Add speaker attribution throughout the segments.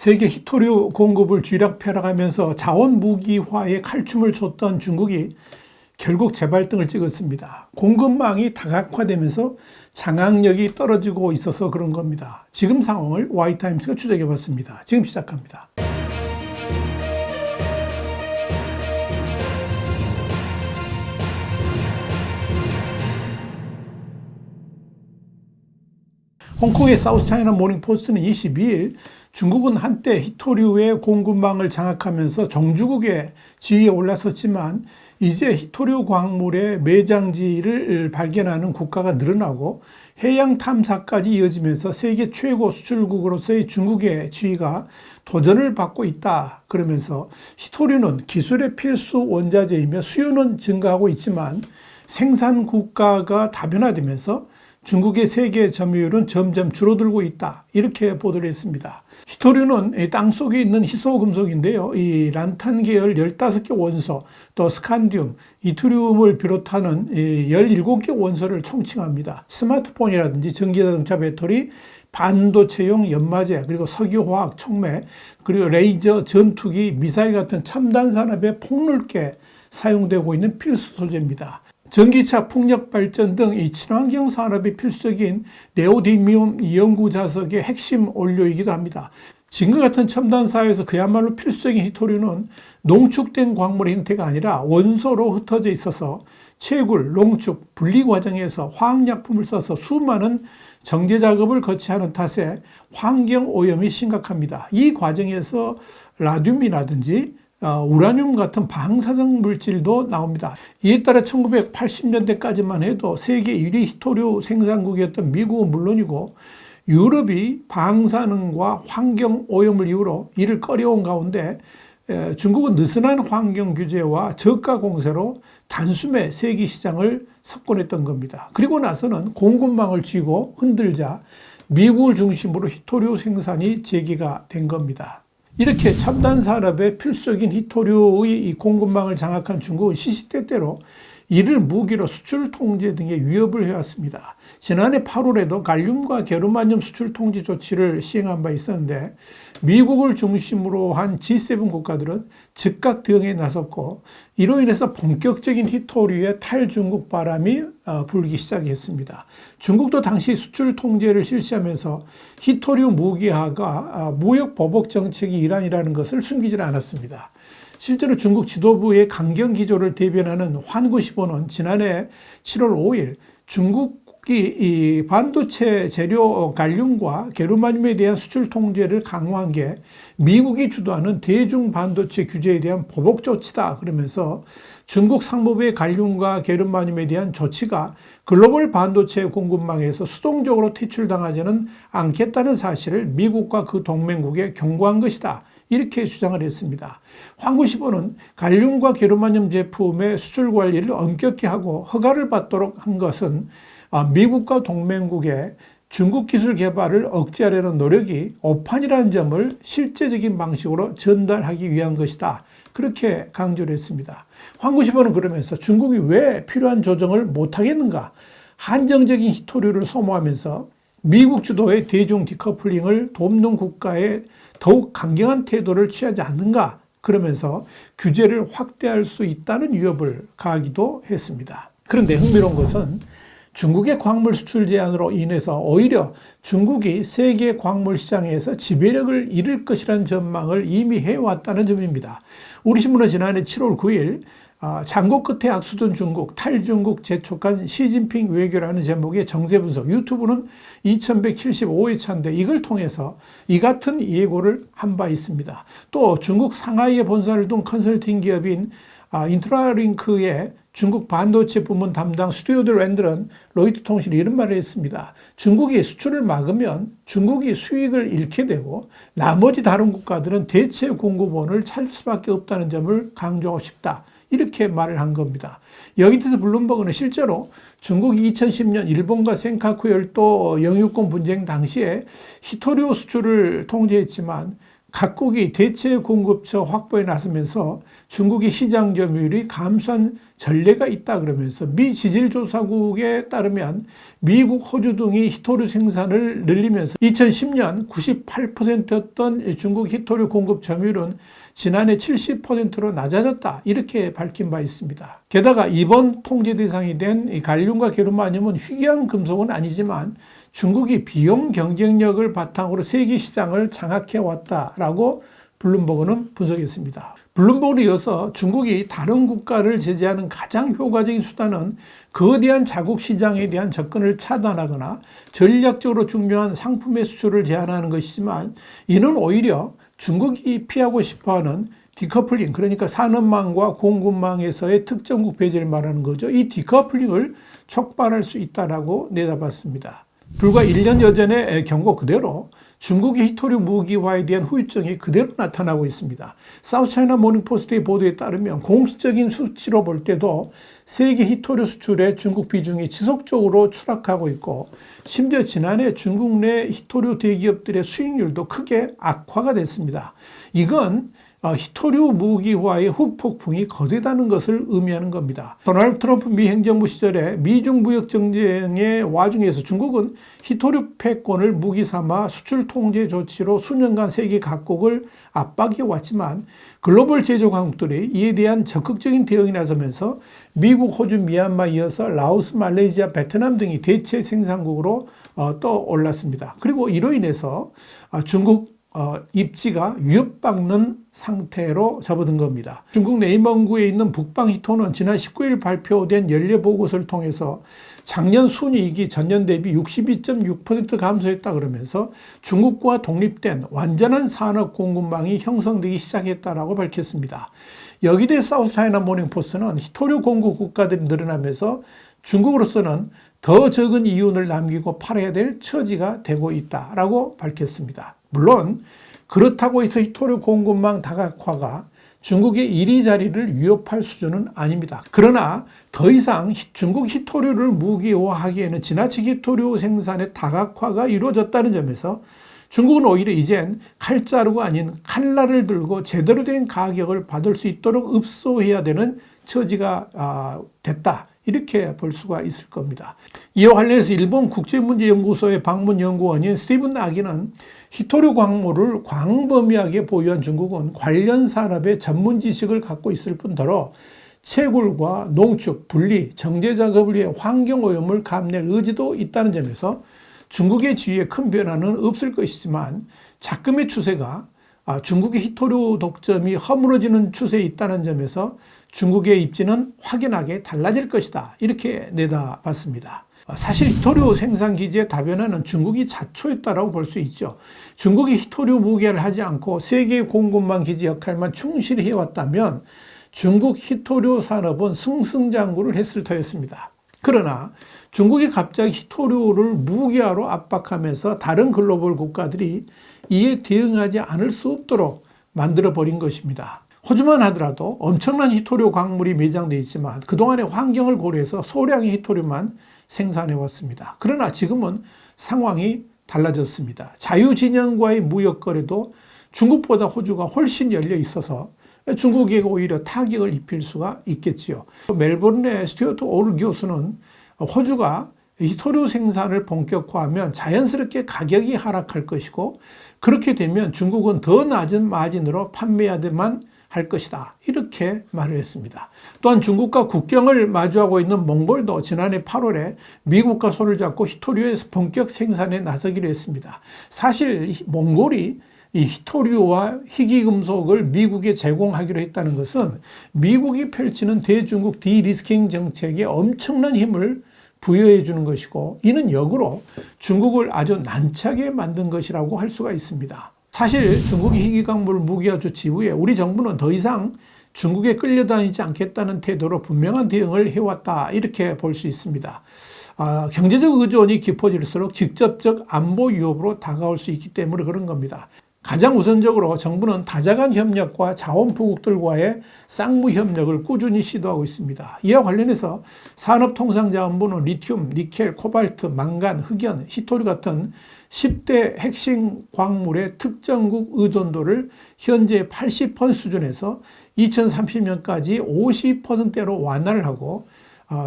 Speaker 1: 세계 히토류 공급을 쥐락펴락하면서 자원 무기화에 칼춤을 췄던 중국이 결국 재발등을 찍었습니다. 공급망이 다각화되면서 장악력이 떨어지고 있어서 그런 겁니다. 지금 상황을 Y타임스가 추적해 봤습니다. 지금 시작합니다. 홍콩의 사우스차이나 모닝포스트는 22일 중국은 한때 히토류의 공급망을 장악하면서 정주국의 지위에 올라섰지만 이제 히토류 광물의 매장지를 발견하는 국가가 늘어나고 해양 탐사까지 이어지면서 세계 최고 수출국으로서의 중국의 지위가 도전을 받고 있다. 그러면서 히토류는 기술의 필수 원자재이며 수요는 증가하고 있지만 생산 국가가 다변화되면서 중국의 세계 점유율은 점점 줄어들고 있다. 이렇게 보도를 했습니다. 히토류는 땅속에 있는 희소금속인데요. 이 란탄 계열 15개 원소, 또 스칸디움, 이트리움을 비롯하는 17개 원소를 총칭합니다. 스마트폰이라든지 전기자동차 배터리, 반도체용 연마제, 그리고 석유화학 촉매, 그리고 레이저, 전투기, 미사일 같은 첨단 산업에 폭넓게 사용되고 있는 필수 소재입니다. 전기차 풍력 발전 등 이 친환경 산업이 필수적인 네오디뮴 연구 자석의 핵심 원료이기도 합니다. 지금과 같은 첨단 사회에서 그야말로 필수적인 히토류는 농축된 광물의 형태가 아니라 원소로 흩어져 있어서 채굴, 농축, 분리 과정에서 화학약품을 써서 수많은 정제 작업을 거치하는 탓에 환경 오염이 심각합니다. 이 과정에서 라듐이라든지 우라늄 같은 방사성 물질도 나옵니다. 이에 따라 1980년대까지만 해도 세계 1위 히토류 생산국이었던 미국은 물론이고 유럽이 방사능과 환경 오염을 이유로 이를 꺼려온 가운데 중국은 느슨한 환경 규제와 저가 공세로 단숨에 세계 시장을 석권했던 겁니다. 그리고 나서는 공급망을 쥐고 흔들자 미국을 중심으로 히토류 생산이 재개가 된 겁니다. 이렇게 첨단 산업의 필수적인 히토류의 이 공급망을 장악한 중국은 시시때때로 이를 무기로 수출 통제 등의 위협을 해왔습니다. 지난해 8월에도 갈륨과 게르마늄 수출 통제 조치를 시행한 바 있었는데 미국을 중심으로 한 G7 국가들은 즉각 대응에 나섰고 이로 인해서 본격적인 히토류의 탈중국 바람이 불기 시작했습니다. 중국도 당시 수출 통제를 실시하면서 히토류 무기화가 무역 보복 정책의 일환이라는 것을 숨기지 않았습니다. 실제로 중국 지도부의 강경 기조를 대변하는 환구시보는 지난해 7월 5일 중국이 이 반도체 재료 갈륨과 게르마늄에 대한 수출 통제를 강화한 게 미국이 주도하는 대중 반도체 규제에 대한 보복 조치다 그러면서 중국 상무부의 갈륨과 게르마늄에 대한 조치가 글로벌 반도체 공급망에서 수동적으로 퇴출당하지는 않겠다는 사실을 미국과 그 동맹국에 경고한 것이다. 이렇게 주장을 했습니다. 환구시보는 갈륨과 게르마늄 제품의 수출 관리를 엄격히 하고 허가를 받도록 한 것은 미국과 동맹국의 중국 기술 개발을 억제하려는 노력이 오판이라는 점을 실제적인 방식으로 전달하기 위한 것이다. 그렇게 강조를 했습니다. 환구시보는 그러면서 중국이 왜 필요한 조정을 못하겠는가? 한정적인 히토류를 소모하면서 미국 주도의 대중 디커플링을 돕는 국가에 더욱 강경한 태도를 취하지 않는가? 그러면서 규제를 확대할 수 있다는 위협을 가하기도 했습니다. 그런데 흥미로운 것은 중국의 광물 수출 제한으로 인해서 오히려 중국이 세계 광물 시장에서 지배력을 잃을 것이라는 전망을 이미 해왔다는 점입니다. 우리 신문은 지난해 7월 9일 장고 끝에 악수던 중국, 탈중국 재촉한 시진핑 외교라는 제목의 정세 분석, 유튜브는 2175회 차인데 이걸 통해서 이 같은 예고를 한 바 있습니다. 또 중국 상하이에 본사를 둔 컨설팅 기업인 인트라링크의 중국 반도체 부문 담당 스튜어드 랜들은 로이터 통신이 이런 말을 했습니다. 중국이 수출을 막으면 중국이 수익을 잃게 되고 나머지 다른 국가들은 대체 공급원을 찾을 수밖에 없다는 점을 강조하고 싶다. 이렇게 말을 한 겁니다. 여기에 대해서 블룸버그는 실제로 중국이 2010년 일본과 센카쿠 열도 영유권 분쟁 당시에 히토류 수출을 통제했지만 각국이 대체 공급처 확보에 나서면서 중국의 시장 점유율이 감소한 전례가 있다 그러면서 미 지질조사국에 따르면 미국, 호주 등이 히토류 생산을 늘리면서 2010년 98%였던 중국 히토류 공급 점유율은 지난해 70%로 낮아졌다, 이렇게 밝힌 바 있습니다. 게다가 이번 통제 대상이 된 갈륨과 게르마늄은 희귀한 금속은 아니지만 중국이 비용 경쟁력을 바탕으로 세계 시장을 장악해 왔다라고 블룸버그는 분석했습니다. 블룸버그에 이어서 중국이 다른 국가를 제재하는 가장 효과적인 수단은 거대한 자국 시장에 대한 접근을 차단하거나 전략적으로 중요한 상품의 수출을 제한하는 것이지만, 이는 오히려 중국이 피하고 싶어하는 디커플링, 그러니까 산업망과 공급망에서의 특정국 배제를 말하는 거죠. 이 디커플링을 촉발할 수 있다라고 내다봤습니다. 불과 1년 여전의 경고 그대로 중국의 히토류 무기화에 대한 후유증이 그대로 나타나고 있습니다. 사우스차이나 모닝포스트의 보도에 따르면 공식적인 수치로 볼 때도 세계 히토류 수출의 중국 비중이 지속적으로 추락하고 있고, 심지어 지난해 중국 내 히토류 대기업들의 수익률도 크게 악화가 됐습니다. 이건 히토류 무기화의 후폭풍이 거세다는 것을 의미하는 겁니다. 도널드 트럼프 미 행정부 시절에 미중 무역 정쟁의 와중에서 중국은 히토류 패권을 무기 삼아 수출 통제 조치로 수년간 세계 각국을 압박해 왔지만, 글로벌 제조 강국들이 이에 대한 적극적인 대응이 나서면서 미국, 호주, 미얀마 이어서 라오스, 말레이시아, 베트남 등이 대체 생산국으로 떠올랐습니다. 그리고 이로 인해서 중국 입지가 위협받는 상태로 접어든 겁니다. 중국 내이멍구에 있는 북방 히토는 지난 19일 발표된 연례 보고서를 통해서 작년 순이익이 전년 대비 62.6% 감소했다 그러면서 중국과 독립된 완전한 산업 공급망이 형성되기 시작했다라고 밝혔습니다. 여기에 대해 사우스차이나 모닝포스트는 히토류 공급 국가들이 늘어나면서 중국으로서는 더 적은 이윤을 남기고 팔아야 될 처지가 되고 있다라고 밝혔습니다. 물론 그렇다고 해서 히토류 공급망 다각화가 중국의 이리자리를 위협할 수준은 아닙니다. 그러나 더 이상 중국 히토류를 무기화하기에는 지나치게 히토류 생산의 다각화가 이루어졌다는 점에서 중국은 오히려 이젠 칼자루가 아닌 칼날을 들고 제대로 된 가격을 받을 수 있도록 읍소해야 되는 처지가 됐다, 이렇게 볼 수가 있을 겁니다. 이와 관련해서 일본 국제문제연구소의 방문연구원인 스티븐 아기는 히토류 광물을 광범위하게 보유한 중국은 관련 산업의 전문 지식을 갖고 있을 뿐더러 채굴과 농축, 분리, 정제 작업을 위해 환경오염을 감낼 의지도 있다는 점에서 중국의 지위에 큰 변화는 없을 것이지만, 작금의 추세가 중국의 히토류 독점이 허물어지는 추세에 있다는 점에서 중국의 입지는 확연하게 달라질 것이다, 이렇게 내다봤습니다. 사실 히토류 생산 기지의 다변화는 중국이 자초했다라고 볼 수 있죠. 중국이 히토류 무기화를 하지 않고 세계 공급망 기지 역할만 충실히 해왔다면 중국 히토류 산업은 승승장구를 했을 터였습니다. 그러나 중국이 갑자기 히토류를 무기화로 압박하면서 다른 글로벌 국가들이 이에 대응하지 않을 수 없도록 만들어버린 것입니다. 호주만 하더라도 엄청난 히토류 광물이 매장되어 있지만 그동안의 환경을 고려해서 소량의 히토류만 생산해 왔습니다. 그러나 지금은 상황이 달라졌습니다. 자유진영과의 무역 거래도 중국보다 호주가 훨씬 열려 있어서 중국에게 오히려 타격을 입힐 수가 있겠지요. 멜버른의 스튜어트 오를 교수는 호주가 히토류 생산을 본격화하면 자연스럽게 가격이 하락할 것이고, 그렇게 되면 중국은 더 낮은 마진으로 판매해야만 할 것이다, 이렇게 말을 했습니다. 또한 중국과 국경을 마주하고 있는 몽골도 지난해 8월에 미국과 손을 잡고 히토류의 본격 생산에 나서기로 했습니다. 사실 몽골이 이 히토류와 희귀금속을 미국에 제공하기로 했다는 것은 미국이 펼치는 대중국 디리스킹 정책에 엄청난 힘을 부여해 주는 것이고, 이는 역으로 중국을 아주 난처하게 만든 것이라고 할 수가 있습니다. 사실 중국이 희귀광물 무기화 조치 이후에 우리 정부는 더 이상 중국에 끌려다니지 않겠다는 태도로 분명한 대응을 해왔다, 이렇게 볼 수 있습니다. 경제적 의존이 깊어질수록 직접적 안보 위협으로 다가올 수 있기 때문에 그런 겁니다. 가장 우선적으로 정부는 다자간 협력과 자원부국들과의 쌍무 협력을 꾸준히 시도하고 있습니다. 이와 관련해서 산업통상자원부는 리튬, 니켈, 코발트, 망간, 흑연, 히토류 같은 10대 핵심 광물의 특정국 의존도를 현재 80% 수준에서 2030년까지 50%대로 완화를 하고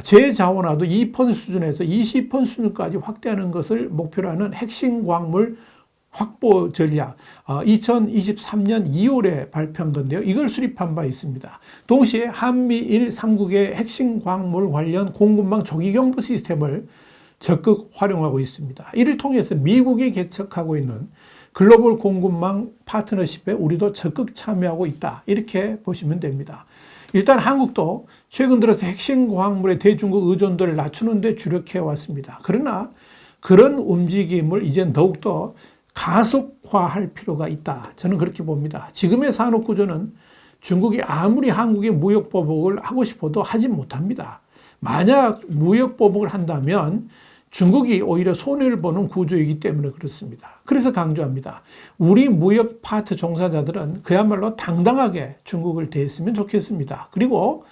Speaker 1: 재자원화도 2% 수준에서 20% 수준까지 확대하는 것을 목표로 하는 핵심 광물 확보 전략 2023년 2월에 발표한 건데요. 이걸 수립한 바 있습니다. 동시에 한미일 3국의 핵심 광물 관련 공급망 조기 경보 시스템을 적극 활용하고 있습니다. 이를 통해서 미국이 개척하고 있는 글로벌 공급망 파트너십에 우리도 적극 참여하고 있다. 이렇게 보시면 됩니다. 일단 한국도 최근 들어서 핵심 광물의 대중국 의존도를 낮추는 데 주력해 왔습니다. 그러나 그런 움직임을 이제 더욱더 가속화할 필요가 있다. 저는 그렇게 봅니다. 지금의 산업 구조는 중국이 아무리 한국의 무역 보복을 하고 싶어도 하지 못합니다. 만약 무역 보복을 한다면 중국이 오히려 손해를 보는 구조이기 때문에 그렇습니다. 그래서 강조합니다. 우리 무역 파트 종사자들은 그야말로 당당하게 중국을 대했으면 좋겠습니다. 그리고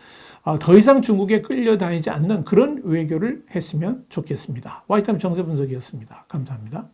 Speaker 1: 더 이상 중국에 끌려다니지 않는 그런 외교를 했으면 좋겠습니다. 와이타임 정세 분석이었습니다. 감사합니다.